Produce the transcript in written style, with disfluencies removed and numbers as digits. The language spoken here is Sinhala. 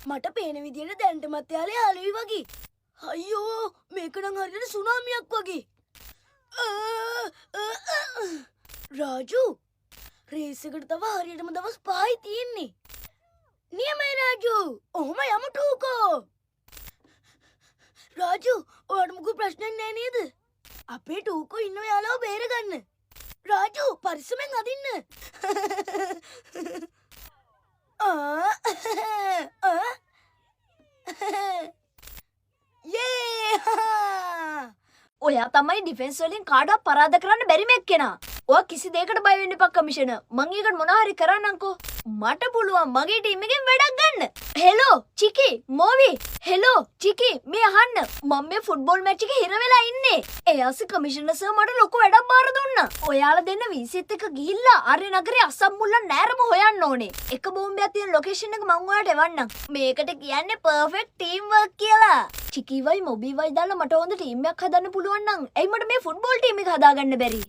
මට පේන විදියට දැන්ටමත් යාලේ යාළුවයි වගේ. අයියෝ මේක නම් හරියට සුනාමියක් වගේ. රාජු රේස් එකට තව හරියටම දවස් 5යි තියෙන්නේ. නියමයි රාජු. ඔහොම යමු ටූකෝ. රාජු ඔයාට මොකද ප්‍රශ්නයක් නෑ නේද? අපේ ටූකෝ ඉන්නව යාළුවව බේරගන්න. රාජු පරිස්සමෙන් අදින්න. ඔයා තමයි ඩිෆෙන්ස් වලින් කාඩක් පරාද කරන්න බැරිම එක්කෙනා. ඔයා කිසි දෙයකට බය වෙන්න එපා කමිෂනර්. මං ඒකට මොනවා හරි කරන්නම්කෝ. මට පුළුවන් මගේ ටීම් එකෙන් වැඩක් ගන්න. හෙලෝ චිකි මොවි. හෙලෝ චිකි මේ අහන්න. මම මේ ෆුට්බෝල් මැච් එකේ හිර වෙලා ඉන්නේ. එයාසි කමිෂනර් සර් මට ලොකු වැඩක් බාර දුන්නා. ඔයාලා දෙන්න වීසිත් එක ගිහිල්ලා ආර්ය නගරේ අසම්මුල්ලන් නෑරම හොයන්න ඕනේ. එක බෝම්බයක් තියෙන ලොකේෂන් එක මං ඔයාලට එවන්නම්. මේකට කියන්නේ පර්ෆෙක්ට් ටීම් වර්ක් කියලා. චිකිවයි මොබිවයි දාලා මට හොඳ ටීම් එකක් හදන්න පුළුවන් නම් ඇයි මට මේ ෆුට්බෝල් ටීම් එක හදාගන්න බැරි?